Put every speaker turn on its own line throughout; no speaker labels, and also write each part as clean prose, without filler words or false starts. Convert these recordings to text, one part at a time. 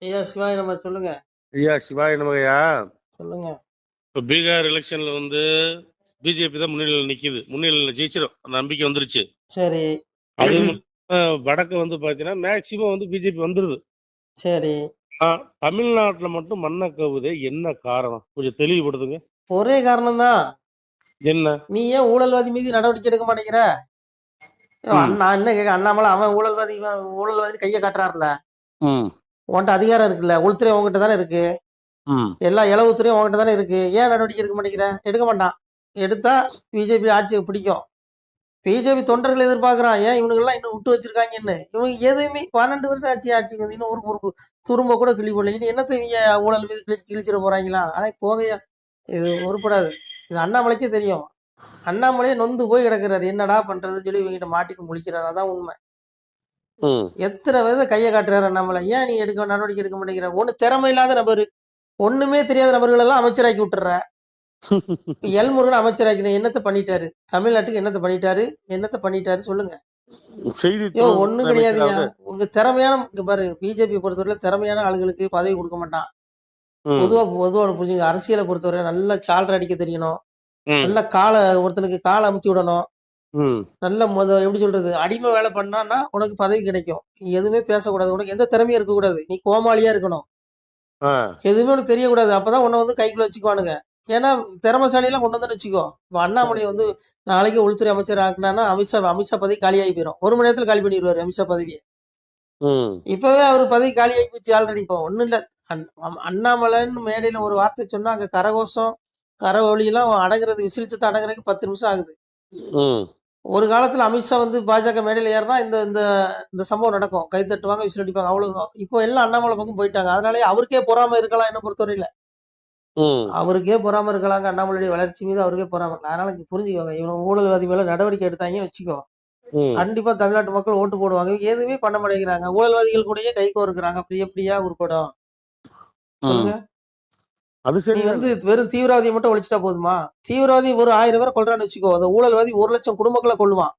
ஐயா சிவாய நம்ம சொல்லுங்க.
ஐயா சிவாய நமகையா.
சொல்லுங்க.
இப்போ பீகார் எலெக்ஷன்ல பிஜேபி தான் முன்னிலையில் ஜெயிச்சிடும் அந்த நம்பிக்கை வந்துருச்சு.
சரி.
அது வடக்கு பாத்தீங்கன்னா மேக்சிமம் பிஜேபி வந்துருது.
சரி.
தமிழ்நாட்டுல மட்டும் மண்ணை கவுதே, என்ன காரணம் கொஞ்சம் தெளிவுபடுத்துங்க.
ஒரே காரணம் தான்.
என்ன?
நீ ஏன் ஊழல்வாதி மீது நடவடிக்கை எடுக்க மாட்டேங்கிற? அண்ணா என்ன கேட்க, அண்ணாமலை அவன் ஊழல்வாதி கையை காட்டுறாருல, உன்கிட்ட அதிகாரம் இருக்குல்ல, உள்துறை உங்ககிட்ட தானே இருக்கு, எல்லா இளவுத்துறையும் உங்ககிட்ட தானே இருக்கு, ஏன் நடவடிக்கை எடுக்க மாட்டேங்கிற? எடுக்க மாட்டான். எடுத்தா பிஜேபி ஆட்சியை பிடிக்கும். பிஜேபி தொண்டர்கள் எதிர்பார்க்கறான், ஏன் இவனுங்கெல்லாம் இன்னும் விட்டு வச்சிருக்காங்கன்னு. இவங்க எதுவுமே 12 வருஷம் ஆட்சிக்கு வந்து இன்னும் ஒரு துரும்ப கூட கிளி போடல. இனி என்னத்தை நீங்க ஊழல் மீது கிழிச்சிட போறாங்களா? அதான் போகையா, இது உருப்படாது. இது அண்ணாமலைக்கே தெரியும். அண்ணாமலையே நொந்து போய் கிடக்குறாரு, என்னடா பண்றதுன்னு சொல்லி இவங்கிட்ட மாட்டிட்டு முழிக்கிறாரு. அதான் உண்மை. எத்தனை வித கையை காட்டுறாரு அண்ணாமலை. ஏன் நீ நடவடிக்கை எடுக்க மாட்டேங்கிற? ஒண்ணு திறமை இல்லாத நபர், ஒண்ணுமே தெரியாத நபர்கள் எல்லாம் அமைச்சராக்கி விட்டுற. எல்முருகன் அமைச்சராக்கி என்னத்தை பண்ணிட்டாரு? தமிழ்நாட்டுக்கு என்னத்தை பண்ணிட்டாரு சொல்லுங்க. ஒண்ணும் கிடையாதுயா. உங்க திறமையான, இங்க பாரு, பிஜேபி பொறுத்தவரை திறமையான ஆளுங்களுக்கு பதவி கொடுக்க மாட்டான். பொதுவா புரிஞ்சுங்க. அரசியலை பொறுத்தவரை நல்ல சால்ற அடிக்க தெரியணும், நல்ல ஒருத்தனுக்கு காலை அமுத்தி விடணும், நல்ல எப்படி சொல்றது, அடிமை வேலை பண்ணான்னா உனக்கு பதவி கிடைக்கும். நீ எதுவுமே பேசக்கூடாது, உனக்கு எந்த திறமையும் இருக்கக்கூடாது, நீ கோமாளியா இருக்கணும், எதுவுமே உனக்கு தெரியக்கூடாது. அப்பதான் உன்னை கைக்குள்ள வச்சுக்குவானுங்க. ஏன்னா திறமசாலியெல்லாம் கொண்டு வந்து வச்சுக்கோ. அண்ணாமலை நாளைக்கு உள்துறை அமைச்சர் ஆக்குனா அமித்ஷா பதவி காலியாகி போயிடும். 1 மணி நேரத்துல காலி பண்ணிடுவாரு அமித்ஷா பதவியை. இப்பவே அவர் பதவி காலியாகி போச்சு ஆல்ரெடி. இப்போ ஒண்ணும் இல்ல, அண்ணாமலைன்னு மேடையில ஒரு வார்த்தை சொன்னா அங்க கரகோஷம் கரவொலி எல்லாம் அடங்குறது, விசிலிச்சத்தை அடங்குறதுக்கு 10 நிமிஷம் ஆகுது. ஒரு காலத்துல அமித்ஷா பாஜக மேடையில ஏறினா இந்த சம்பவம் நடக்கும், கை தட்டுவாங்க, விசில் அடிப்பாங்க, அவ்வளவுதான். இப்போ எல்லாம் அண்ணாமலை பக்கம் போயிட்டாங்க. அதனாலே அவருக்கே பொறாம இருக்கலாம் என்ன பொறுத்தவரையில. அவருக்கே பொறாம இருக்கலாங்க, அண்ணாமலையுடைய வளர்ச்சி மீது அவருக்கே பொறாம. அதனால புரிஞ்சுக்கோங்க, இவங்க ஊழல்வாதி மேல நடவடிக்கை எடுத்தாங்கன்னு வச்சுக்கோ, கண்டிப்பா தமிழ்நாட்டு மக்கள் ஓட்டு போடுவாங்க. எதுவுமே பண்ண மாட்டேங்கிறாங்க, ஊழல்வாதிகள் கூடயே கை கோர்க்கிறாங்க. அப்படி எப்படியா உருப்படும் சொல்லுங்க? நீ வெறும் தீவிரவாதியை மட்டும் ஒழிச்சிட்டா போதுமா? தீவிரவாதி ஒரு 1000 பேரை கொள்றான்னு வச்சுக்கோ, அந்த ஊழல்வாதி 1 லட்சம் குடும்பங்களை கொள்ளுவான்.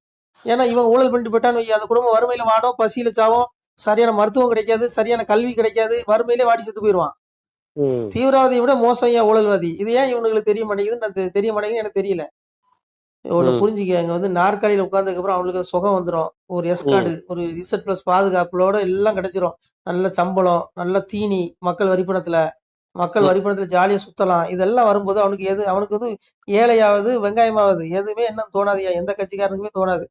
ஏன்னா இவன் ஊழல் பண்ணிட்டு போயிட்டான்னு, அந்த குடும்பம் வறுமையில வாடும், பசியில சாவும், சரியான மருத்துவம் கிடைக்காது, சரியான கல்வி கிடைக்காது, வறுமையிலே வாடி செத்து போயிடுவான். தீவிரவாதியை விட மோசம் ஏன் ஊழல்வாதி. இது ஏன் இவனுங்களுக்கு தெரிய மாட்டேங்குதுன்னு எனக்கு தெரியல. ஒண்ணு புரிஞ்சுக்க, அங்க நாற்காலியில உட்கார்ந்ததுக்கு அப்புறம் அவங்களுக்கு சுகம் வந்துடும், ஒரு எஸ்கார்டு, ஒரு Z+ பாதுகாப்புகளோட எல்லாம் கிடைச்சிரும். நல்ல சம்பளம், நல்ல தீனி, மக்கள் வரிப்பணத்துல ஜாலியா சுத்தலாம். இதெல்லாம் வரும்போது அவனுக்கு ஏழையாவது வெங்காயமாவது எதுவுமே என்ன தோணாதியா, எந்த கட்சிக்காரனுக்குமே தோணாது.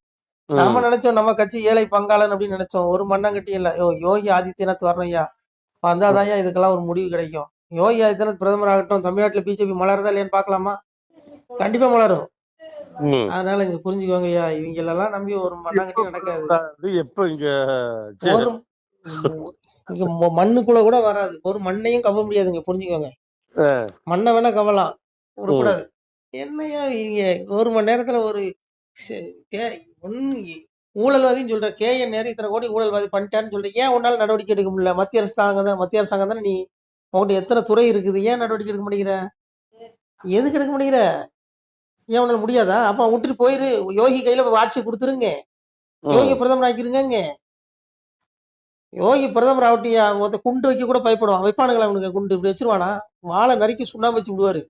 நம்ம நினைச்சோம் நம்ம கட்சி ஏழை பங்காளன் அப்படின்னு நினைச்சோம். ஒரு மண்ணங்கட்டி இல்ல. யோகி ஆதித்யநாத் வரணையா வந்தாதாயா இதுக்கெல்லாம் ஒரு முடிவு கிடைக்கும். யோகி ஆதித்யநாத் பிரதமர் ஆகட்டும், தமிழ்நாட்டுல பிஜேபி மலருதா இல்லையான்னு பாக்கலாமா? கண்டிப்பா மலரும். அதனால இங்க புரிஞ்சுக்கோங்கய்யா, இவங்க எல்லாம் நம்பி ஒரு மண்ணாங்கட்டி நடக்காது.
எப்ப
இங்க மண்ணுக்குள்ள கூட வராது, ஒரு மண்ணையும் கவ முடியாதுங்க, புரிஞ்சுக்கோங்க. மண்ணை வேணா கவலாம், விடக்கூடாது. என்னையா இங்க 1 மணி நேரத்துல ஒரு ஊழல்வாதின்னு சொல்ற KN நேரு இத்தனை கோடி ஊழல்வாதி பண்ணிட்டான்னு சொல்ற, ஏன் உன்னால நடவடிக்கை எடுக்க முடியல? மத்திய அரசாங்கம் தானே, நீ உங்கள்கிட்ட எத்தனை துறை இருக்குது, ஏன் நடவடிக்கை எடுக்க மாட்டேங்கிற? எதுக்கு எடுக்க மாட்டேங்கிற? ஏன் உன்னால முடியாதா? அப்ப விட்டுட்டு போயிரு, யோகி கையில ஆட்சி கொடுத்துருங்க, யோகி பிரதமர் ஆக்கிருங்க. யோகி பிரதமர் ஆகட்டியா, குண்டு வைக்க கூட பயப்படுவான். வைப்பானுங்களா அவனுக்கு குண்டு? இப்படி வச்சிருவானா? வாழை நறுக்கி சுண்ணாம்பு வச்சு விடுவாரு.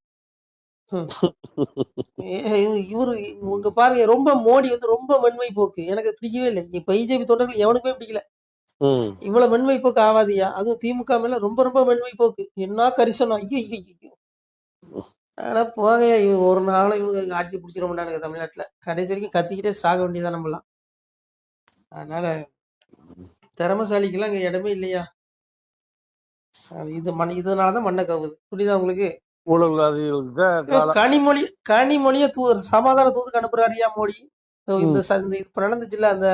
இவரு உங்க பாருங்க, ரொம்ப மோடி ரொம்ப மென்மை போக்கு, எனக்கு பிடிக்கவே இல்லை. பிஜேபி தொண்டர்கள் எவனுக்குமே பிடிக்கல. இவ்வளவு மென்மை போக்கு ஆவாதியா? அதுவும் திமுக மேல ரொம்ப ரொம்ப மென்மை போக்கு. என்ன கரிசனம்! ஐயோ! ஆனா போக, இவங்க ஒரு நாளும் இவங்க ஆட்சி பிடிச்சிட மாட்டானுங்க தமிழ்நாட்டுல. கடைசி வரைக்கும் கத்திக்கிட்டே சாக வேண்டியதான் நம்மலாம். அதனால திறமசாலிக்கெல்லாம் இங்க இடமே இல்லையா. இதனாலதான் மண்ணை கவுது. புரியுதா உங்களுக்கு? கனிமொழிய சமாதான தூதுக்கு அனுப்புறாருயா மோடி. இப்ப நடந்துச்சுல்ல, அந்த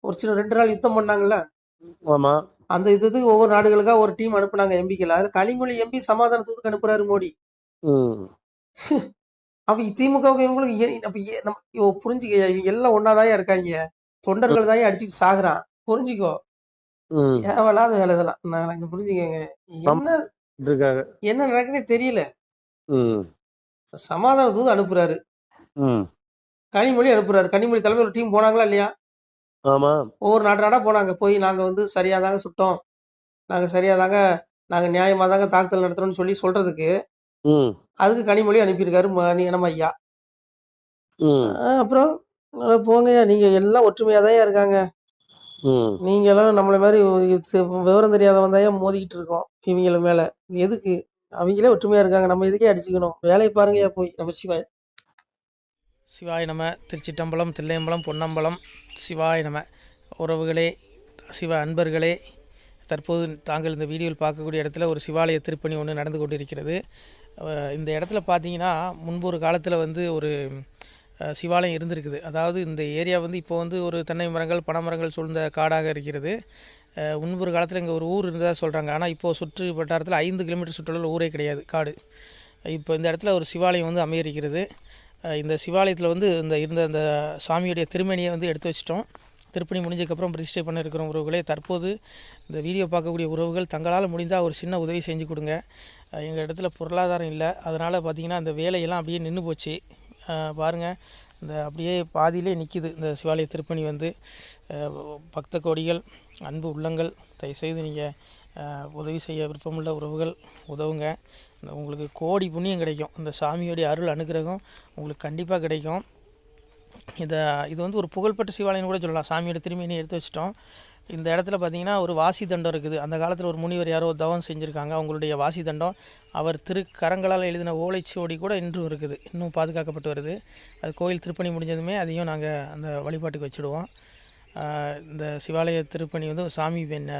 ஒரு சில 2 நாள் யுத்தம் பண்ணாங்கல்ல, அந்த யுத்தத்துக்கு ஒவ்வொரு நாடுகளுக்கா ஒரு டீம் அனுப்புனாங்க எம்பிக்கள். அதுல கனிமொழி எம்பி சமாதான தூதுக்கு அனுப்புறாரு மோடி. அப்ப திமுகவுக்கு இவங்களுக்கு புரிஞ்சுக்க, இவங்க எல்லாம் ஒன்னாதான் இருக்காங்க, தொண்டர்கள் தான் அடிச்சுட்டு சாகுறான். புரிஞ்சுக்கோ, ஏவலாத வேலை இதெல்லாம். நான் புரிஞ்சுக்கங்க, என்ன நடக்குன்னே தெரியல. சமாதான தூது அனுப்புறாரு, கனிமொழி அனுப்புறாரு. கனிமொழி தலைமை ஒரு டீம் போனாங்களா இல்லையா? ஒவ்வொரு நாடா போனாங்க. போய் நாங்க சரியாதாங்க சுட்டோம், நாங்க சரியாதாங்க நாங்க நியாயமா தாங்க தாக்குதல் நடத்துறோம்னு சொல்லி சொல்றதுக்கு அதுக்கு கனிமொழி அனுப்பியிருக்காரு நம்ம ஐயா. அப்புறம் போங்கய்யா, நீங்க எல்லாம் ஒற்றுமையா தான் இருக்காங்க. நீங்க எல்லாம் நம்மள மாதிரி விவரம் தெரியாதவன் தான் மோதிக்கிட்டு இருக்கோம் இவங்கள மேல. எதுக்கு? அவங்களே ஒற்றுமையா இருக்காங்க, நம்ம எதுக்கே அடிச்சுக்கணும்? வேலையை பாருங்கய்யா போய். நம்ம சிவாய்
சிவாய நம. திருச்சிட்டம்பலம், தில்லையம்பலம், பொன்னம்பலம். சிவாய நம. உறவுகளே, சிவ அன்பர்களே, தற்போது தாங்கள் இந்த வீடியோவில் பார்க்கக்கூடிய இடத்துல ஒரு சிவாலய திருப்பணி ஒன்று நடந்து கொண்டிருக்கிறது. இந்த இடத்துல பார்த்தீங்கன்னா முன்பு ஒரு காலத்தில் வந்து ஒரு சிவாலயம் இருந்திருக்குது. அதாவது இந்த ஏரியா வந்து இப்போ வந்து ஒரு தென்னை மரங்கள், பனை மரங்கள் சூழ்ந்த காடாக இருக்கிறது. முன்பு ஒரு காலத்தில் இங்கே ஒரு ஊர் இருந்ததாக சொல்கிறாங்க. ஆனால் இப்போது சுற்று வட்டாரத்தில் 5 கிலோமீட்டர் சுற்றுலாவில் ஊரே கிடையாது, காடு. இப்போ இந்த இடத்துல ஒரு சிவாலயம் வந்து அமையிருக்கிறது. இந்த சிவாலயத்தில் வந்து இருந்த அந்த சாமியுடைய திருமணியை வந்து எடுத்து வச்சிட்டோம். திருப்பணி முடிஞ்சதுக்கப்புறம் பிரதிஷ்டை பண்ண இருக்கிற உறவுகளே, தற்போது இந்த வீடியோ பார்க்கக்கூடிய உறவுகள் தங்களால் முடிந்தால் ஒரு சின்ன உதவி செஞ்சு கொடுங்க. எங்கள் இடத்துல பொருளாதாரம் இல்லை, அதனால் பார்த்திங்கன்னா அந்த வேலையெல்லாம் அப்படியே நின்று போச்சு. பாருங்கள், இந்த அப்படியே பாதியிலே நிற்கிது இந்த சிவாலய திருப்பணி வந்து. பக்த கோடிகள், அன்பு உள்ளங்கள், தயவுசெய்து நீங்கள் உதவி செய்ய விருப்பமுள்ள உறவுகள் உதவுங்க. உங்களுக்கு கோடி புண்ணியம் கிடைக்கும். இந்த சாமியோடைய அருள் அனுகிரகம் உங்களுக்கு கண்டிப்பாக கிடைக்கும். இது வந்து ஒரு புகழ்பெற்ற சிவாலயம்னு கூட சொல்லலாம். சாமியோட திருமணியை எடுத்து வச்சிட்டோம். இந்த இடத்துல பார்த்திங்கன்னா ஒரு வாசி தண்டம் இருக்குது. அந்த காலத்தில் ஒரு முனிவர் யாரோ தவம் செஞ்சுருக்காங்க. அவங்களுடைய வாசி தண்டம் அவர் திருக்கரங்களால் எழுதின ஓலைச்சுவடி கூட இன்றும் இருக்குது, இன்னும் பாதுகாக்கப்பட்டு வருது. அது கோயில் திருப்பணி முடிஞ்சதுமே அதையும் நாங்கள் அந்த வழிபாட்டுக்கு வச்சுடுவோம். இந்த சிவாலய திருப்பணி வந்து சாமி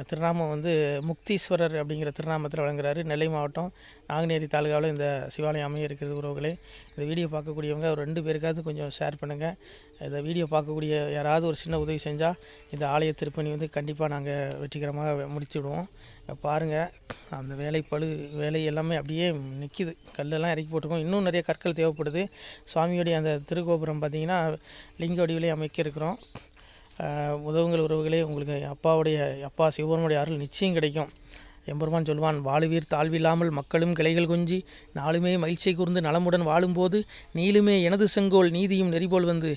திருநாமம் வந்து முக்தீஸ்வரர் அப்படிங்கிற திருநாமத்தில் வழங்குறாரு. நெல்லை மாவட்டம் நாங்குநேரி தாலுகாவில் இந்த சிவாலயம் அமைய இருக்கிறது உறவுகளே. இந்த வீடியோ பார்க்கக்கூடியவங்க ஒரு 2 பேருக்காவது கொஞ்சம் ஷேர் பண்ணுங்கள். இந்த வீடியோ பார்க்கக்கூடிய யாராவது ஒரு சின்ன உதவி செஞ்சால் இந்த ஆலய திருப்பணி வந்து கண்டிப்பாக நாங்கள் வெற்றிகரமாக முடிச்சுடுவோம். பாருங்கள், அந்த வேலை எல்லாமே அப்படியே நிற்கிது. கல்லெல்லாம் இறக்கி போட்டிருக்கோம். இன்னும் நிறைய கற்கள் தேவைப்படுது. சுவாமியோடைய அந்த திருக்கோபுரம் பார்த்திங்கன்னா லிங்க வடிவிலே அமைக்க இருக்கிறோம். உதவுங்கள் உறவுகளே. உங்களுக்கு அப்பா சிவபெருமானுடைய அருள் நிச்சயம் கிடைக்கும். எம்பெருமான் சொல்வான், வாழுவீர் தாழ்வில்லாமல் மக்களும் கிளைகள் கொஞ்சி நாளுமே மகிழ்ச்சியை கூர்ந்து நலமுடன் வாழும்போது நீளுமே எனது செங்கோல் நீதியும் நெறிபோல் வந்து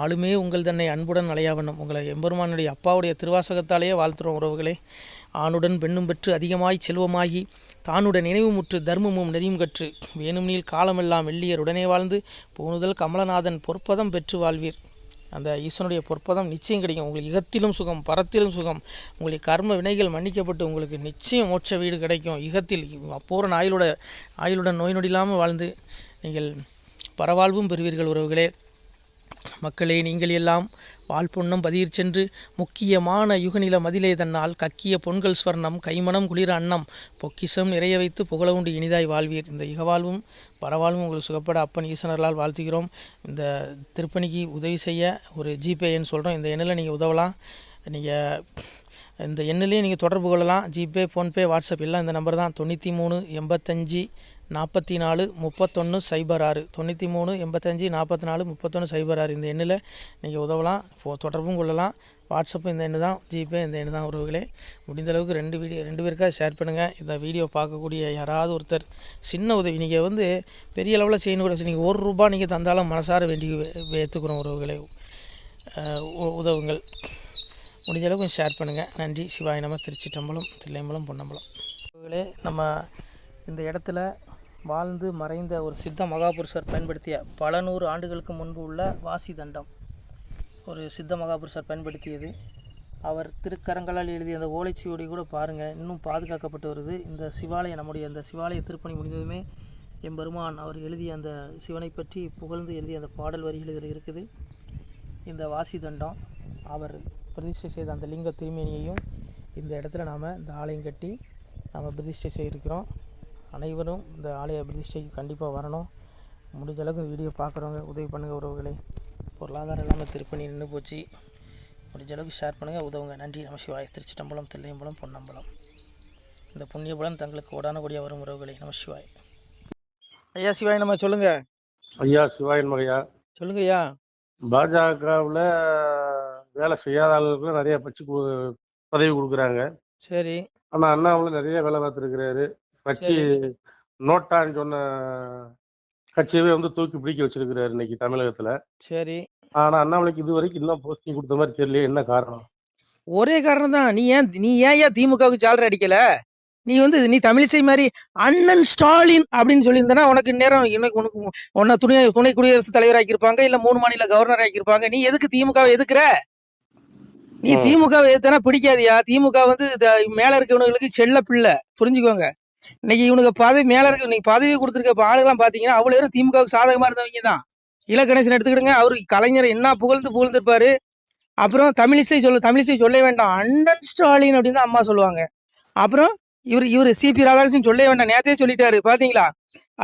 ஆளுமே உங்கள் தன்னை அன்புடன் அலையாவண்ணம். உங்களை எம்பெருமானுடைய அப்பாவுடைய திருவாசகத்தாலேயே வாழ்த்துறோம் உறவுகளே. ஆணுடன் பெண்ணும் பெற்று அதிகமாய் செல்வமாகி தானுடன் நினைவுமுற்று தர்மமும் நெறியும் கற்று வேணும் நீள் காலமெல்லாம் வெள்ளியர் உடனே வாழ்ந்து போனுதல் கமலநாதன் பொற்பதம் பெற்று வாழ்வீர். அந்த ஈசனுடைய பொற்பதம் நிச்சயம் கிடைக்கும். உங்களுக்கு இகத்திலும் சுகம், பரத்திலும் சுகம். உங்களுடைய கர்ம வினைகள் மன்னிக்கப்பட்டு உங்களுக்கு நிச்சயம் மோட்ச வீடு கிடைக்கும். இகத்தில் பூரண ஆயுளுடன் நோய் நொடி இல்லாமல் வாழ்ந்து நீங்கள் பரவாழ்வும் பெறுவீர்கள் உறவுகளே. மக்களே, நீங்கள் எல்லாம் வாழ்பொன்னம் பதியிற் சென்று முக்கியமான யுகநில மதிலே தன்னால் கக்கிய பொன்கள் ஸ்வர்ணம் கைமணம் குளிர அன்னம் பொக்கிஷம் நிறைய வைத்து புகழ உண்டு இனிதாய் வாழ்வீர். இந்த இகவாழ்வும் பரவாழ்வும் உங்களுக்கு சுகப்பட அப்பன் ஈசனர்களால் வாழ்த்துகிறோம். இந்த திருப்பணிக்கு உதவி செய்ய ஒரு ஜிபே எண் சொல்கிறோம். இந்த எண்ணில் நீங்கள் உதவலாம். நீங்கள் இந்த எண்ணிலே நீங்கள் தொடர்பு கொள்ளலாம். ஜிபே, ஃபோன்பே, வாட்ஸ்அப் எல்லாம் இந்த நம்பர் தான். 93 85 44 31 06 93 85 44 31 06. இந்த எண்ணில் நீங்கள் உதவலாம், தொடர்பும் கொள்ளலாம். வாட்ஸ்அப்பு இந்த எண்ணு தான், ஜிபே இந்த எண்ணு தான் உறவுகளே. முடிந்த அளவுக்கு 2 பேருக்காக ஷேர் பண்ணுங்கள். இந்த வீடியோ பார்க்கக்கூடிய யாராவது ஒருத்தர் சின்ன உதவி, நீங்கள் வந்து பெரிய அளவில் செய்யணும் கூட, நீங்கள் ₹1 நீங்கள் தந்தாலும் மனசார வேண்டி ஏற்றுக்கிறோம் உறவுகளே. உதவுங்கள். முடிஞ்ச அளவுக்கு ஷேர் பண்ணுங்கள். நன்றி. சிவாய நம. திருச்சிட்டம்பலம், தில்லையம்பலம், பொன்னம்பலம். உறவுகளே, நம்ம இந்த இடத்துல வாழ்ந்து மறைந்த ஒரு சித்த மகாபுருஷர் பயன்படுத்திய பல 100 ஆண்டுகளுக்கு முன்பு உள்ள வாசி தண்டம் ஒரு சித்த மகாபுருஷர் பயன்படுத்தியது. அவர் திருக்கரங்களால் எழுதிய அந்த ஓலைச்சுவடி கூட பாருங்கள், இன்னும் பாதுகாக்கப்பட்டு வருது. இந்த சிவாலயம், நம்முடைய இந்த சிவாலய திருப்பணி முடிந்ததுமே எம்பெருமான் அவர் எழுதிய அந்த சிவனை பற்றி புகழ்ந்து எழுதிய அந்த பாடல் வரிகள் இதில் இருக்குது. இந்த வாசி தண்டம் அவர் பிரதிஷ்டை செய்த அந்த லிங்க திருமேனியையும் இந்த இடத்துல நாம் இந்த ஆலயம் கட்டி நாம் பிரதிஷ்டை செய்திருக்கிறோம். அனைவரும் இந்த ஆலய பிரதிஷ்டைக்கு கண்டிப்பாக வரணும். முடிஞ்ச அளவுக்கு வீடியோ பார்க்குறவங்க உதவி பண்ணுங்கள் உறவுகளே. பொருளாதாரம் இல்லாமல் திருப்பணி நின்று போச்சு. முடிஞ்ச அளவுக்கு ஷேர் பண்ணுங்கள், உதவுங்க. நன்றி. நம சிவாய. திருச்சிட்டம்பலம், தில்லையம்பலம், பொன்னம்பலம். இந்த புண்ணியபலம் தங்களுக்கு கோடான கோடியாக வரும் உறவுகளே. நம சிவாய. ஐயா சிவாய் நம்ம சொல்லுங்க.
ஐயா சிவாயன் மகையா
சொல்லுங்க ஐயா.
பாஜகவில் வேலை செய்யாத ஆளுகளுக்கு நிறைய பதவி கொடுக்குறாங்க.
சரி.
ஆனால் அண்ணாமலை நிறைய வேலை பார்த்துருக்கிறாரு. கட்சி நோட்டான்னு சொன்ன கட்சியவே வந்து தூக்கி பிடிக்க வச்சிருக்கிறாரு இன்னைக்கு தமிழகத்துல.
சரி.
ஆனா அண்ணாமலைக்கு இது வரைக்கும் இன்னும் போஸ்டிங் கொடுத்த மாதிரி தெரியல. என்ன காரணம்?
ஒரே காரணம் தான். நீ ஏன் திமுகவுக்கு ஜாலரை அடிக்கல? நீ தமிழிசை மாதிரி அண்ணன் ஸ்டாலின் அப்படின்னு சொல்லியிருந்தனா உனக்கு நேரம் உனக்கு உன்ன துணை குடியரசுத் தலைவர் ஆக்கியிருப்பாங்க, இல்ல 3 மாநில கவர்னர் ஆக்கியிருப்பாங்க. நீ எதுக்கு திமுகவை எதுக்குற? நீ திமுகவை எதுனா பிடிக்காதியா? திமுக வந்து மேல இருக்கவங்களுக்கு செல்ல பிள்ளை, புரிஞ்சுக்கோங்க. இன்னைக்கு இவனுக்கு பதவி மேல இருக்க, நீ பதவி கொடுத்துருக்க ஆளுகெல்லாம் பாத்தீங்கன்னா அவ்வளவு பேரும் திமுகவுக்கு சாதகமா இருந்தவங்க தான். இலக்கணேசன் எடுத்துக்கிடுங்க, அவரு கலைஞர் என்ன புகழ்ந்திருப்பாரு. அப்புறம் தமிழிசை சொல்ல வேண்டாம், அண்ணன் ஸ்டாலின் அப்படின்னு தான் அம்மா சொல்லுவாங்க. அப்புறம் இவரு சிபி ராதாகிருஷ்ணன் சொல்ல வேண்டாம், நேரத்தையே சொல்லிட்டாரு பாத்தீங்களா?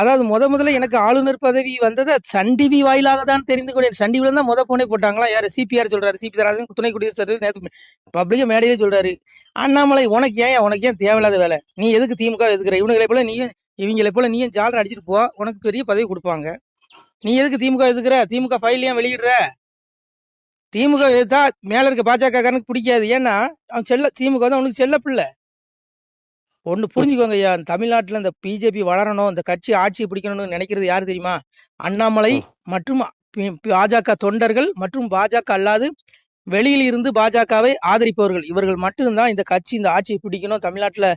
அதாவது முதல்ல எனக்கு ஆளுநர் பதவி வந்ததை சன் டிவி வாயிலாக தான் தெரிந்து கொண்டேன். சன் டிவில தான் போனே போட்டாங்களா? யாரு? சிபிஆர் சொல்றாரு, சிபி ராதாகிருஷ்ணன் துணை குடியரசு நேற்று பப்ளிக்கா மேடையிலே சொல்றாரு. அண்ணாமலை உனக்கு ஏன் தேவையில்லாத வேலை? நீ எதுக்கு திமுக எதுக்குற? இவங்களை போல நீயும் ஜாலரை அடிச்சுட்டு போ, உனக்கு பெரிய பதவி கொடுப்பாங்க. நீ எதுக்கு திமுக எதுக்குற? திமுக ஃபைல் ஏன் வெளியிடுற? திமுக எதுத்தா மேல இருக்க பாஜக காரனுக்கு பிடிக்காது. ஏன்னா அவன் திமுக வந்து அவனுக்கு செல்ல பிள்ளை. ஒண்ணு புரிஞ்சுக்கோங்க ஐயா, தமிழ்நாட்டுல இந்த பிஜேபி வளரணும், இந்த கட்சி ஆட்சியை பிடிக்கணும்னு நினைக்கிறது யாரு தெரியுமா? அண்ணாமலை மற்றும் பாஜக தொண்டர்கள் மற்றும் பாஜக அல்லாது வெளியில் இருந்து பாஜகவை ஆதரிப்பவர்கள், இவர்கள் மட்டும்தான் இந்த கட்சி இந்த ஆட்சியை பிடிக்கணும், தமிழ்நாட்டுல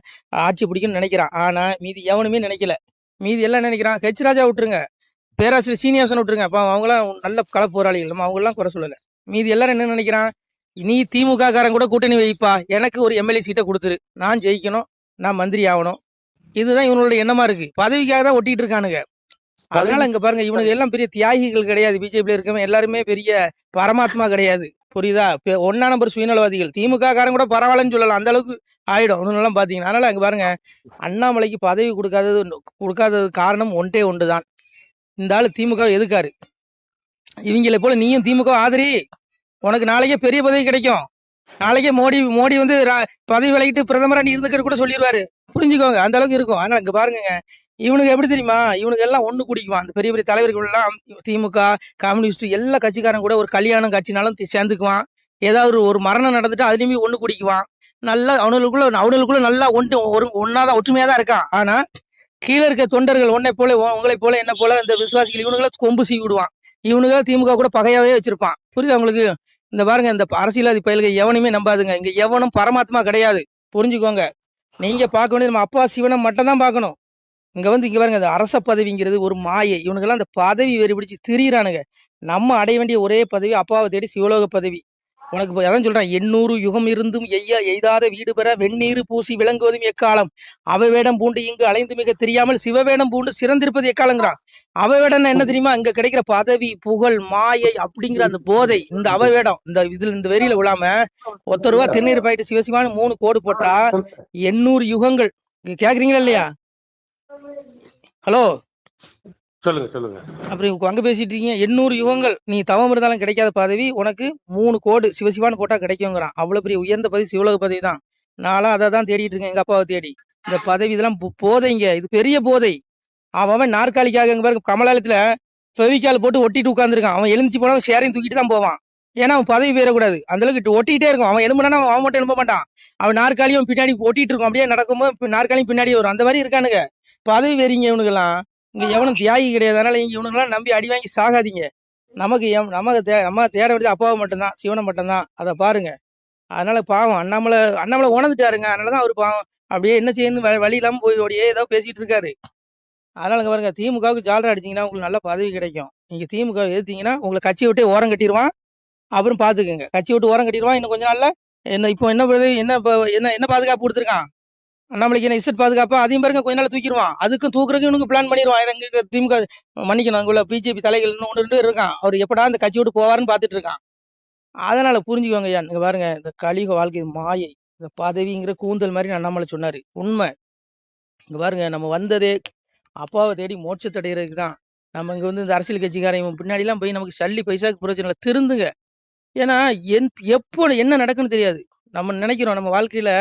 ஆட்சி பிடிக்கணும்னு நினைக்கிறான். ஆனா மீதி எவனுமே நினைக்கல. மீதி எல்லாம் நினைக்கிறான், ஹெச் ராஜா விட்டுருங்க, பேராசிரியர் சீனிவாசன் விட்டுருங்க, அப்ப அவங்களாம் நல்ல கள போராளிகள், நம்ம அவங்க எல்லாம் குறை சொல்லல. மீதி எல்லாரும் என்ன நினைக்கிறான்? நீ திமுக காரன் கூட கூட்டணி வைப்பா, எனக்கு ஒரு எம்எல்ஏ சீட்டை கொடுத்துரு, நான் ஜெயிக்கணும், நான் மந்திரி ஆகணும். இதுதான் இவனுடைய எண்ணமா இருக்கு. பதவிக்காக தான் ஒட்டிட்டு இருக்கானுங்க. அதனால இங்க பாருங்க, இவனுக்கு எல்லாம் பெரிய தியாகிகள் கிடையாது. பிஜேபியில இருக்கவங்க எல்லாருமே பெரிய பரமாத்மா கிடையாது, புரியுதா? 1 நம்பர் சுயநலவாதிகள். திமுக காரன் கூட பரவாயில்லன்னு சொல்லலாம், அந்த அளவுக்கு ஆயிடும் ஒண்ணுலாம் பாத்தீங்கன்னா. அதனால அங்க பாருங்க, அண்ணாமலைக்கு பதவி கொடுக்காதது காரணம் ஒன்றுதான், இந்த ஆளு திமுக எதுக்காரு. இவங்களை போல நீயும் திமுக ஆதரி, உனக்கு நாளைக்கே பெரிய பதவி கிடைக்கும். நாளைக்கே மோடி வந்து பதவி விலகிட்டு பிரதமரா நீ இருந்துக்கிட்டு கூட சொல்லிடுவாரு, புரிஞ்சுக்கோங்க, அந்த அளவுக்கு இருக்கும். ஆனா இங்க பாருங்க, இவனுக்கு எப்படி தெரியுமா? இவனுக்கு எல்லாம் ஒண்ணு குடிக்குவான். அந்த பெரிய பெரிய தலைவர்கள் எல்லாம் திமுக, கம்யூனிஸ்ட் எல்லா கட்சிக்காரன் கூட ஒரு கல்யாணம் கட்சினாலும் சேர்ந்துக்குவான். ஏதாவது ஒரு மரணம் நடந்துட்டு அதுலயுமே ஒண்ணு குடிக்குவான். நல்லா அவனுக்குள்ள நல்லா ஒன்னாதான் ஒற்றுமையா தான் இருக்கான். ஆனா கீழே இருக்க தொண்டர்கள் உங்களை போல என்ன போல இந்த விசுவாசிகள் இவனுங்களை கொம்பு சீவி விடுவான். இவனுங்க திமுக கூட பகையாவே வச்சிருப்பான், புரியுதா உங்களுக்கு? இந்த பாருங்க, இந்த அரசியல்வாதி பயல்கள் எவனையுமே நம்பாதுங்க. இங்க எவனும் பரமாத்மா கிடையாது, புரிஞ்சுக்கோங்க. நீங்க பார்க்க வேண்டியது நம்ம அப்பா சிவனை மட்டும் தான் பார்க்கணும். இங்க பாருங்க, இந்த அரச பதவிங்கிறது ஒரு மாயை. இவனுக்கெல்லாம் அந்த பதவி வெறி பிடிச்சு திரியிறானுங்க. நம்ம அடைய வேண்டிய ஒரே பதவி அப்பாவை தேடி சிவலோக பதவி. உனக்கு அதான் சொல்றான், 800 யுகம் இருந்தும் எய்தாத வீடு பெற வெந்நீர் பூசி விளங்குவதும் எக்காலம், அவவேடம் பூண்டு இங்கு அலைந்து மிக தெரியாமல் சிவவேடம் பூண்டு சிறந்திருப்பது எக்காலங்கிறான். அவவேடம் என்ன தெரியுமா? இங்க கிடைக்கிற பதவி புகழ் மாயை அப்படிங்கிற அந்த போதை, இந்த அவவேடம் இந்த வெறியில விழாம ஒத்த ரூபா திருநீர் பாயிட்டு சிவசிவான்னு 3 கோடு போட்டா 800 யுகங்கள். கேக்குறீங்களா இல்லையா? ஹலோ,
சொல்லுங்க.
அப்படி அங்க பேசிட்டு இருக்கீங்க. 800 யுகங்கள் நீ தவம் இருந்தாலும் கிடைக்காத பதவி உனக்கு 3 கோடு சிவசிவான்னு போட்டா கிடைக்குங்கிறான். அவ்வளவு பெரிய உயர்ந்த பதவி சிவலோக பதவி தான். நான்லாம் அதை தான் தேடிட்டு இருக்கேன், எங்க அப்பாவை தேடி. இந்த பதவி இதெல்லாம் போதைங்க, இது பெரிய போதை. அவன் நாற்காலிக்காக இங்க பாருங்க, கமலாலயத்துல ஃபெவிகால் போட்டு ஒட்டிட்டு உட்காந்துருக்கான். அவன் எழுந்துச்சு போனா சேரையும் தூக்கிட்டு தான் போவான். ஏன்னா அவன் பதவி பெறக்கூடாது, அந்த அளவுக்கு ஒட்டிகிட்டே இருக்கும். அவன் எழும்புனா அவன் மட்டும் எழும்ப மாட்டான், அவன் நாற்காலியும் பின்னாடி ஒட்டிட்டு இருக்கும். அப்படியே நடக்கும்போது நாற்காலியும் பின்னாடி வரும். அந்த மாதிரி இருக்கானுங்க பதவி வெறிங்க இவனுக்கெல்லாம். இங்க எவனும் தியாகி கிடையாது. அதனால இங்க இவனுக்கெல்லாம் நம்பி அடி வாங்கி சாகாதீங்க. நம்ம தேட வேண்டியது அப்பாவை மட்டும்தான், சிவனை மட்டும்தான். அதை பாருங்க. அதனால பாவம் அண்ணாமலை உணர்ந்துட்டாருங்க. அதனாலதான் அவரு பாவம் அப்படியே என்ன செய்யணும் வழி இல்லாம போய் ஓடியே ஏதோ பேசிட்டு இருக்காரு. அதனால இங்க பாருங்க, திமுகவுக்கு ஜாலரா அடிச்சீங்கன்னா உங்களுக்கு நல்ல பதவி கிடைக்கும். நீங்க திமுக எதிர்த்தீங்கன்னா உங்களை கட்சியை விட்டே ஓரம் கட்டிடுவான். அப்புறம் பாத்துக்கோங்க, கட்சி விட்டு ஓரம் கட்டிடுவான். இன்னும் கொஞ்ச நாள்ல இப்போ என்ன பாதுகாப்பு கொடுத்துருக்கான் அண்ணாமலைக்கு? என்ன இசட் பாதுகாப்பா? அதையும் பாருங்க கொஞ்ச நாள் தூக்கிடுவான். அதுக்கும் தூக்குறதுக்கு இவனுக்கு பிளான் பண்ணிடுவான். எங்க திமுக மன்னிக்கணும், அங்குள்ள பிஜேபி தலைகள் 1-2 இருக்கான். அவர் எப்படா இந்த கட்சி விட்டு போவாருன்னு பாத்துட்டு இருக்கான். அதனால புரிஞ்சுக்கோங்க ஐயா. இங்க பாருங்க, இந்த கலியுக வாழ்க்கை மாயை, இந்த பதவிங்கிற கூந்தல் மாதிரி அண்ணாமலை சொன்னாரு, உண்மை. இங்க பாருங்க, நம்ம வந்ததே அப்பாவை தேடி மோட்சத்தை அடைகிறதுக்கு தான். நம்ம இங்க இந்த அரசியல் கட்சிக்காரன் பின்னாடி எல்லாம் போய் நமக்கு சல்லி பைசாக்கு பிரச்சனை இல்லை, திருந்துங்க. ஏன்னா எப்போ என்ன நடக்குன்னு தெரியாது. நம்ம நினைக்கிறோம் நம்ம வாழ்க்கையில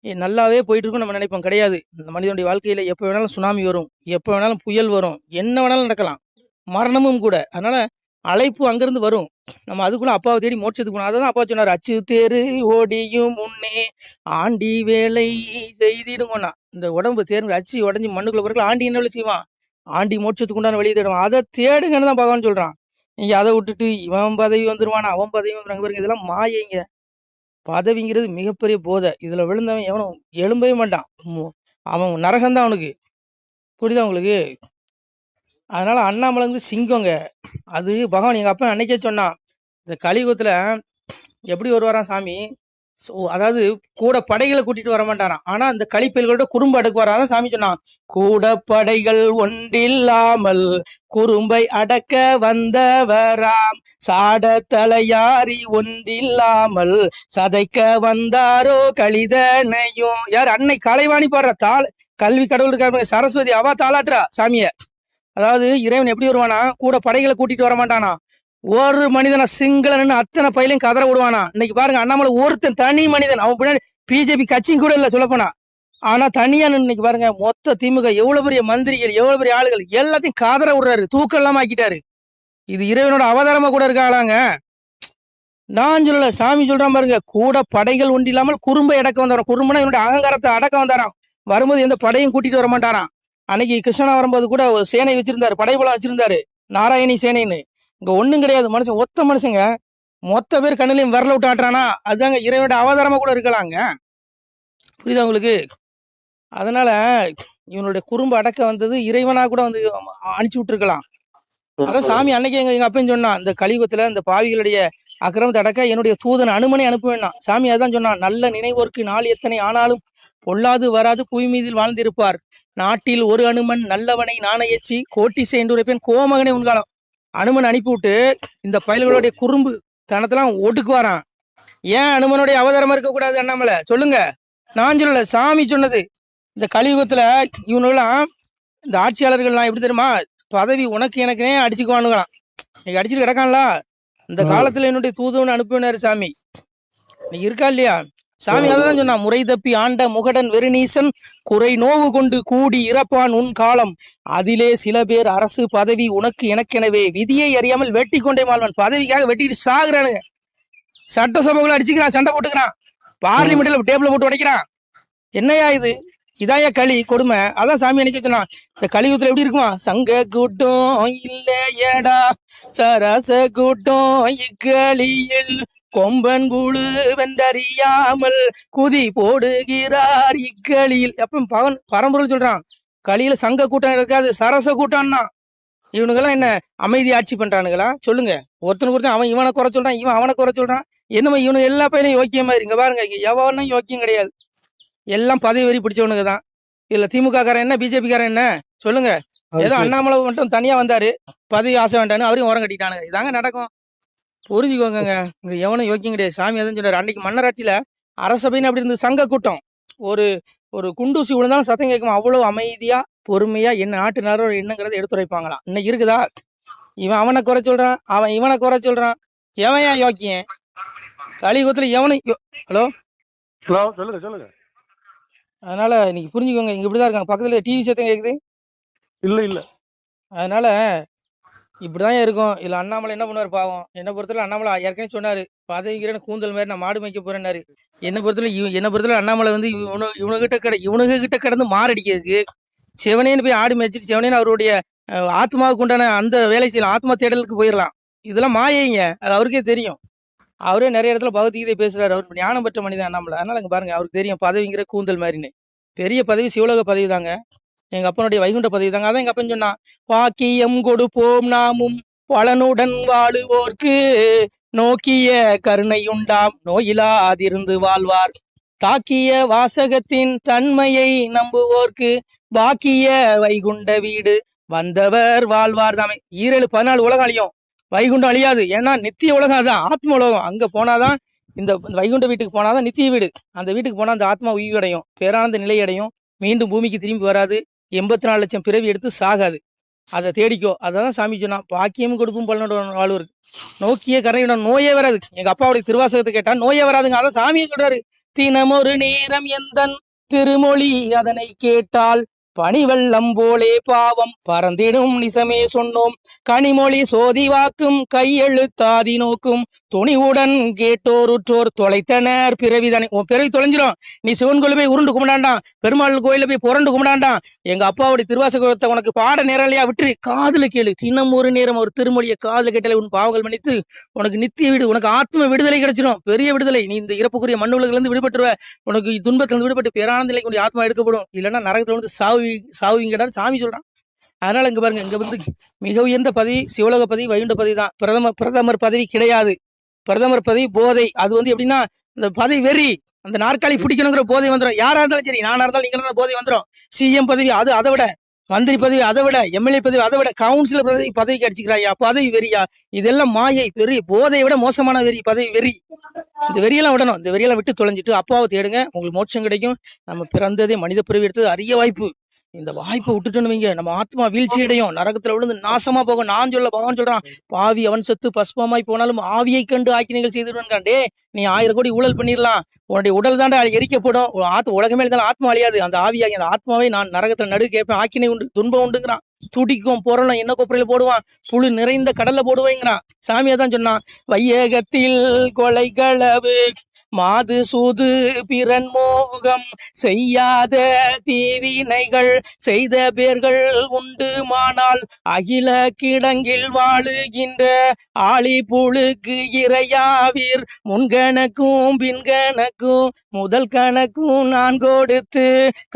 நல்லாவே போயிட்டு இருக்கும் நம்ம நினைப்போம், கிடையாது. இந்த மனிதனுடைய வாழ்க்கையில எப்ப வேணாலும் சுனாமி வரும், எப்ப வேணாலும் புயல் வரும், என்ன வேணாலும் நடக்கலாம், மரணமும் கூட. அதனால அழைப்பு அங்கிருந்து வரும். நம்ம அதுக்குள்ள அப்பாவை தேடி மோட்சத்துக்கு போனோம். அதான் அப்பா சொன்னாரு, அச்சு தேரு ஓடியும் முன்னே ஆண்டி வேலை செய்திடுங்கண்ணா. இந்த உடம்பு தேர்ந்து அச்சு உடஞ்சி மண்ணுக்குள்ள பிறகு ஆண்டி என்ன வேலை செய்வான்? ஆண்டி மோட்சத்துக்கு உண்டான வெளியே தேடுவான். அதை தேடுங்கன்னு தான் பகவான் சொல்றான். நீங்க அதை விட்டுட்டு இவன் பதவி வந்துருவானா அவன் பதவி வந்துருவாங்க பாருங்க, இதெல்லாம் மாயைங்க. பதவிங்கிறது மிகப்பெரிய போதை. இதுல விழுந்தவன் எவனும் எழும்பவே மாட்டான். அவன் நரகம்தான் அவனுக்கு. புரியுதா உங்களுக்கு? அதனால அண்ணாமலை வந்து சிங்கங்க. அது பகவான் எங்க அப்பா அன்னைக்கே சொன்னான், இந்த கலியுகத்துல எப்படி வருவாராம் சாமி, அதாவது கூட படைகளை கூட்டிட்டு வர மாட்டாராம். ஆனா அந்த கலிப்பயல்களோட குறும்பு அடக்குவாராம். சாமி சொன்னான், கூட படைகள் ஒன்றில்லாமல் குறும்பை அடக்க வந்தவராம், சாட தலையாரி ஒன்றில்லாமல் சதைக்க வந்தாரோ கலிதனையும். யார்? அன்னை கலைவாணி பாடுற கல்வி கடவுள் இருக்காரு சரஸ்வதி, அவ தாளாட்டுறா சாமிய. அதாவது இறைவன் எப்படி வருவானா, கூட படைகளை கூட்டிட்டு வர மாட்டானா, ஒரு மனிதனை சிங்களன்னு அத்தனை பயிலையும் கதற விடுவானா. இன்னைக்கு பாருங்க அண்ணாமலை ஒருத்தன் தனி மனிதன், அவன் பின்னாடி பிஜேபி கட்சியும் கூட இல்ல சொல்லப்போனா. ஆனா தனியா இன்னைக்கு பாருங்க மொத்த திமுக எவ்வளவு பெரிய மந்திரிகள் எவ்வளவு பெரிய ஆளுகள் எல்லாத்தையும் கதற விடுறாரு, தூக்கம் இல்லாம ஆக்கிட்டாரு. இது இறைவனோட அவதாரமா கூட இருக்காளாங்க. நான் சொல்லல, சாமி சொல்றான் பாருங்க, கூட படைகள் ஒன்று இல்லாமல் குறும்பை அடக்க வந்தாராம். குறும்புனா என்னுடைய அகங்காரத்தை அடக்க வந்தாராம். வரும்போது எந்த படையும் கூட்டிட்டு வர மாட்டாராம். அன்னைக்கு கிருஷ்ணா வரும்போது கூட ஒரு சேனை வச்சிருந்தாரு, படைபலம் வச்சிருந்தாரு, நாராயணி சேனைன்னு. இங்க ஒண்ணும் கிடையாது, மனுஷன் ஒத்த மனுஷங்க மொத்த பேர் கண்ணிலையும் விரல விட்டு ஆட்டுறானா, அதுதாங்க இறைவனோட அவதாரமா கூட இருக்கலாங்க. புரியுதா உங்களுக்கு? அதனால இவனுடைய குறும்பு அடக்க வந்தது இறைவனா கூட வந்து அனுப்பிச்சு விட்டுருக்கலாம். அதான் சாமி அன்னைக்கு எங்க அப்பன்னு சொன்னான், இந்த கலியுகத்துல இந்த பாவிகளுடைய அக்கிரமத்தை அடக்க என்னுடைய தூதன் அனுமனை அனுப்புவேன்னா. சாமி அதான் சொன்னான், நல்ல நினைவோர்க்கு நாள் எத்தனை ஆனாலும் பொல்லாது வராது புவி மீதில் வாழ்ந்திருப்பார், நாட்டில் ஒரு அனுமன் நல்லவனை நாணயச்சி கோட்டி சேர்ந்துரைப்பேன் கோமகனை உண்காலம். அனுமன் அனுப்பிவிட்டு இந்த பயல்களுடைய குறும்பு தனத்தெல்லாம் ஒடுக்குவாரான். ஏன் அனுமனுடைய அவதாரமா இருக்கக்கூடாது அண்ணாமலை சொல்லுங்க? நான் சொல்லல, சாமி சொன்னது. இந்த கலியுகத்துல இவனுலாம் இந்த ஆட்சியாளர்கள்லாம் எப்படி தெரியுமா, பதவி உனக்கு எனக்குனே அடிச்சுக்குவானுங்களாம். நீங்க அடிச்சுட்டு கிடக்கான்ல, இந்த காலத்துல என்னுடைய தூதுவன் அனுப்பினாரு சாமி. நீ இருக்கா இல்லையா? சாமி அதான் சொன்னா, முறை தப்பி ஆண்ட முகடன் வெறுநீசன் குறை நோவு கொண்டு கூடி இறப்பான் உன் காலம், அதிலே சில பேர் அரசு பதவி உனக்கு எனக்கெனவே விதியை அறியாமல் வெட்டி கொண்டே மாழ்வன். பதவிக்காக வெட்டிட்டு சாகுறானுங்க, சட்டசபைக்குள்ள அடிச்சுக்கிறான், சண்டை போட்டுக்கிறான், பார்லிமெண்ட்ல டேபிள போட்டு உடைக்கிறான். என்னையா இது? இதாயா களி கொடுமை? அதான் சாமி அன்னைக்கு சொன்னான், இந்த கலியுகத்துல எப்படி இருக்குமா, சங்க கூட்டம் இல்லையடா சரச கூட்டம் இக்களியில் கொம்பன் குழு வென்றறியாமல் குதி போடுகிறார் இக்களியில். எப்ப பவன் பரம்பொருள் சொல்றான், களியில சங்க கூட்டம் இருக்காது, சரச கூட்டம்னா. இவனுங்கெல்லாம் என்ன அமைதி ஆட்சி பண்றானுங்களா சொல்லுங்க? ஒருத்தனுக்கு ஒருத்தன் அவன் இவனை குறை சொல்றான், இவன் அவனை குறை சொல்றான். என்னமா இவனு எல்லா பையனும் யோக்கியமா இருங்க பாருங்க, எவனும் யோக்கியம் கிடையாது, எல்லாம் பதவி வரி பிடிச்சவனுக்கு தான். இல்ல திமுக காரன் என்ன, பிஜேபி காரன் என்ன சொல்லுங்க? ஏதோ அண்ணாமலை மட்டும் தனியா வந்தாரு, பதவி ஆசை வேண்டான்னு அவரையும் ஓரம் கட்டிட்டானுங்க. இதாங்க நடக்கும், புரிஞ்சுக்கோங்க. இங்க எவனும் யோக்கியம் கிடையாது. சாமி எதுவும் சொல்றாரு, அன்னைக்கு மன்னராட்சியில அரசபைன்னு அப்படி இருந்து சங்க கூட்டம், ஒரு ஒரு குண்டூசி விழுந்தாலும் சத்தம் கேட்கும், அவ்வளவு அமைதியா பொறுமையா என்ன நாட்டுனாரோ என்னங்கிறத எடுத்துரைப்பாங்களாம். இன்னைக்கு இருக்குதா? இவன் அவனை குறை சொல்றான், அவன் இவனை குறை சொல்றான், எவன் ஏன் யோக்கியம்? கலியுகத்துல எவனும் ஹலோ
சொல்லுங்க சொல்லுங்க.
அதனால இன்னைக்கு புரிஞ்சுக்கோங்க, இங்க இப்படிதான் இருக்காங்க. பக்கத்துல டிவி சத்தம் கேக்குது
இல்ல இல்ல,
அதனால இப்படிதான் இருக்கும். இல்ல அண்ணாமலை என்ன பண்ணுவார் பாவம்? என்ன பொறுத்தவரை அண்ணாமலை ஏற்கனவே சொன்னாரு, பதவிக்கிறேன்னு கூந்தல் மாதிரி நான் மாடு மேய்க்க போறேன்னாரு. என்ன பொறுத்தவரை அண்ணாமலை வந்து இவனுங்க கிட்ட கிடந்து மாரடிக்கிறதுக்கு செவனேன்னு போய் ஆடு மேய்ச்சிட்டு செவனேன்னு அவருடைய ஆத்மாவுக்கு உண்டான அந்த வேலை செய்யலாம், ஆத்மா தேடலுக்கு போயிடலாம். இதெல்லாம் மாயைங்க, அது அவருக்கே தெரியும். அவரே நிறைய இடத்துல பகவத்கீதை பேசுறாரு, அவர் ஞானம் பெற்ற மனிதன் அண்ணாமலை. அதனால இங்க பாருங்க, அவருக்கு தெரியும் பதவிங்கிற கூந்தல் மாதிரின்னு. பெரிய பதவி சிவலோக பதவி தாங்க, எங்க அப்பனுடைய வைகுண்ட பதவி தாங்க. அதான் எங்க அப்பன் சொன்னா, பாக்கியம் கொடுப்போம் நாமும் பலனுடன் வாழுவோர்க்கு நோக்கிய கருணையுண்டாம் நோயிலாதிருந்து வாழ்வார், தாக்கிய வாசகத்தின் தன்மையை நம்புவோர்க்கு பாக்கிய வைகுண்ட வீடு வந்தவர் வாழ்வார் தாமே. 14 உலகம் அழியும், வைகுண்டம் அழியாது. ஏன்னா நித்திய உலகம், அதான் ஆத்ம உலகம். அங்க போனாதான், இந்த வைகுண்ட வீட்டுக்கு போனாதான் நித்திய வீடு. அந்த வீட்டுக்கு போனா அந்த ஆத்மா உயிரடையும், பேரானந்த நிலை அடையும், மீண்டும் பூமிக்கு திரும்பி வராது, 84 லட்சம் பிறவி எடுத்து சாகாது. அதை தேடிக்கோ. அதான் சாமி சொன்னா, பாக்கியம் கொடுக்கும் பலனுடன் வாழ்வருக்கு நோக்கிய கரையுடன் நோயே வராது. எங்க அப்பாவுடைய திருவாசகத்தை கேட்டா நோயே வராதுங்க. அதான் சாமியை சொல்றாரு, தினமொரு நேரம் எந்தன் திருமொழி அதனை கேட்டால்
பனிவெள்ளம் போலே பாவம் பறந்திடும் நிசமே சொன்னோம். கனிமொழி சோதிவாக்கும் கையெழுத்தாதி நோக்கும் துணிவுடன் கேட்டோருற்றோர் தொலைத்தனர் பிறவிதானே. உன் பிறவி தொலைஞ்சிரும். நீ சிவன் கோயில போய் உருண்டு கும்பிடாண்டான், பெருமாள் கோயில போய் புரண்டு கும்பிடாண்டான். எங்க அப்பாவுடைய திருவாசகத்தை உனக்கு பாட நேரலையா விட்டு காதுல கேளு. தினம் ஒரு நேரம் ஒரு திருமொழியை காதுல கேட்டாலே உன் பாவங்கள் மன்னித்து உனக்கு நித்திய வீடு, உனக்கு ஆத்ம விடுதலை கிடைச்சிடும். பெரிய விடுதலை. நீ இந்த இறப்புக்குரிய மண் உலகில இருந்து விடுபட்டுருவ. உனக்கு துன்பத்திலிருந்து விடுபட்டு பேரானந்த நிலைக்கு உன்னுடைய ஆத்மா எடுக்கப்படும். இல்லைன்னா நரகத்துல வந்து சாவுவீங்கடா சாமி சொல்றான். அதனால இங்க பாருங்க, இங்க வந்து மிக உயர்ந்த பதவி சிவலோக பதவி, வைகுண்ட பதவி தான். பிரதமர் பதவி கிடையாது. பிரதமர் பதவி போதை. அது வந்து எப்படின்னா இந்த பதவி வெறி, அந்த நாற்காலி பிடிக்கணுங்கிற போதை வந்துடும். யாரா இருந்தாலும் சரி, நானா இருந்தாலும் நீங்க போதை வந்துடும். சிஎம் பதவி அது அதை விட, மந்திரி பதவி அதை விட, எம்எல்ஏ பதவி அதை விட, கவுன்சிலர் பதவிக்கு அடிச்சுக்கிறாயா பதவி வெறியா. இதெல்லாம் மாயை வெறி, போதையை விட மோசமான வெறி பதவி வெறி. இந்த வெறியெல்லாம் விடணும். இந்த வெறியெல்லாம் விட்டு தொலைஞ்சிட்டு அப்பாவை தேடுங்க, உங்களுக்கு மோட்சம் கிடைக்கும். நம்ம பிறந்ததே மனித பிறவி எடுத்தது அரிய வாய்ப்பு. இந்த வாய்ப்பை விட்டுட்டோன்னு வைங்க, நம்ம ஆத்மா வீழ்ச்சி அடையும், நரகத்துல விழுந்து நாசமா போகும். நான் சொல்ல பகவான் சொல்றான், பாவி அவன் செத்து பஸ்பமாய் போனாலும் ஆவியை கண்டு ஆக்கினைகள் செய்துடுவான்டே. நீ 1000 கோடி ஊழல் பண்ணிடலாம், உன்னுடைய உடல் தாண்டா எரிக்கப்படும். உலகமே இருந்தாலும் ஆத்மா அழியாது. அந்த ஆவியாகி அந்த ஆத்மாவை நான் நரகத்துல நடு கேட்பேன். ஆக்கினை உண்டு, துன்பம் உண்டுங்கிறான். துடிக்கும் பொருளும் என்ன கொப்பரையில போடுவான், புழு நிறைந்த கடல்ல போடுவேங்கிறான். சாமியா தான் சொன்னான், வையகத்தில் கொலை களவு மாது சூது பிறன் மோகம் செய்யாத தீவினைகள் செய்த பேர்கள் உண்டுமானால் அகில கிடங்கில் வாழுகின்ற ஆளி புழுக்கு இறையாவீர். முன்கணக்கும் பின்கணக்கும் முதல் கணக்கும் நான் கொடுத்து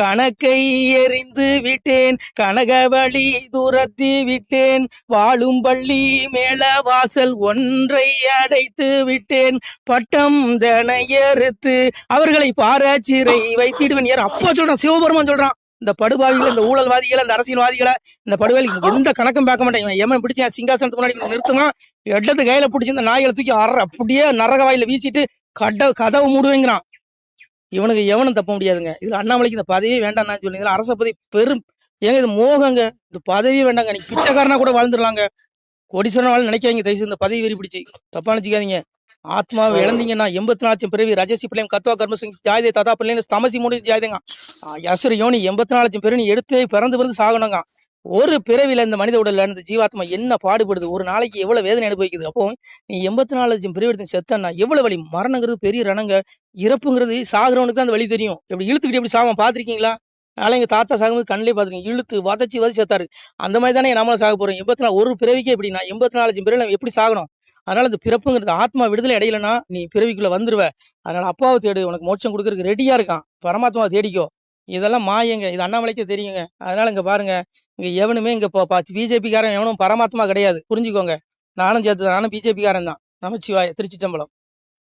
கணக்கை எறிந்து விட்டேன். கனகவழி துரத்தி விட்டேன். வாழும் பள்ளி மேல வாசல் ஒன்றை அடைத்து விட்டேன். பட்டம் தனை ஏறுத்து அவர்களை பாராச்சிறை வைத்திடுவேன். யார் அப்பா சொல்றான், சிவபெருமான் சொல்றான். இந்த படுபாவிகளை, இந்த ஊழல்வாதிகளை, இந்த அரசியல்வாதிகளை, இந்த படுவாளி எந்த கணக்கும் பார்க்க மாட்டேன். ஏமன் பிடிச்ச சிங்காசனத்துக்கு முன்னாடி நிறுத்துமா, இடத்து கையில பிடிச்சி இந்த நாய்களை தூக்கி அப்படியே நரக வாயில வீசிட்டு கதவை மூடுவேங்கிறான். இவனுக்கு எவனும் தப்ப முடியாதுங்க. இதுல அண்ணாமலைக்கு இந்த பதவியே வேண்டாம் நான் சொல்லி, இதுல அரச பதவி பெரும் ஏங்க இது மோகங்க. இந்த பதவியே வேண்டாங்க. நீ பிச்சைக்காரனா கூட வாழ்ந்துடலாங்க. கோடீஸ்வரன் வாழ் நினைக்காதீங்க தயவுசெய்து. இந்த பதவி வெறி பிடிச்சி தப்பா நினைச்சிக்காதீங்க. ஆத்மாவை இழந்தீங்கன்னா 84 லட்சம் பிறவி ரஜசி பிள்ளையும் கத்வா கர்மசிங் ஜாயதே ததா பிள்ளைங்க தமசி மூடி ஜாயதேங்க அசுர யோனி 84 லட்சம் பிறவி எடுத்து பிறந்து சாகணுங்க. ஒரு பிறவில இந்த மனித உடல்ல இந்த ஜீவாத்மா என்ன பாடுபடுது, ஒரு நாளைக்கு எவ்வளவு வேதனை அனுபவிக்குது. அப்போ நீ 84 லட்சம் பிறவி எடுத்து செத்தன்னா எவ்வளவு வலி. மரணங்கிறது பெரிய ரணங்க. இறப்புங்கிறது சாகுறவனுக்கு அந்த வழி தெரியும். எப்படி இழுத்துக்கிட்டு எப்படி சாகும் பாத்திருக்கீங்களா? அதனால எங்க தாத்தா சாகும்போது கண்ணிலே பாத்துருக்கீங்க, இழுத்து வதச்சி செத்தாரு. அந்த மாதிரி தானே நம்மளும் சாக போறோம். 84 ஒரு பிறவிக்கே எப்படின்னா 84 லட்சம் பிறவி எப்படி சாகணும். அதனால இந்த பிறப்புங்கிறது ஆத்மா விடுதலை அடையலைன்னா நீ பிறவிக்குள்ள வந்துருவ. அதனால அப்பாவை தேடு, உனக்கு மோட்சம் கொடுக்கறதுக்கு ரெடியா இருக்கான். பரமாத்மாவை தேடிக்கோ. இதெல்லாம் மாயங்க. இது அண்ணாமலைக்கே தெரியுங்க. அதனால இங்க பாருங்க, இங்க எவனுமே இங்க பிஜேபி காரன் எவனும் பரமாத்மா கிடையாது. புரிஞ்சுக்கோங்க. நானும் சேர்த்து, நானும் பிஜேபி காரன் தான். நமச்சிவாய. திருச்சிட்டம்பலம்.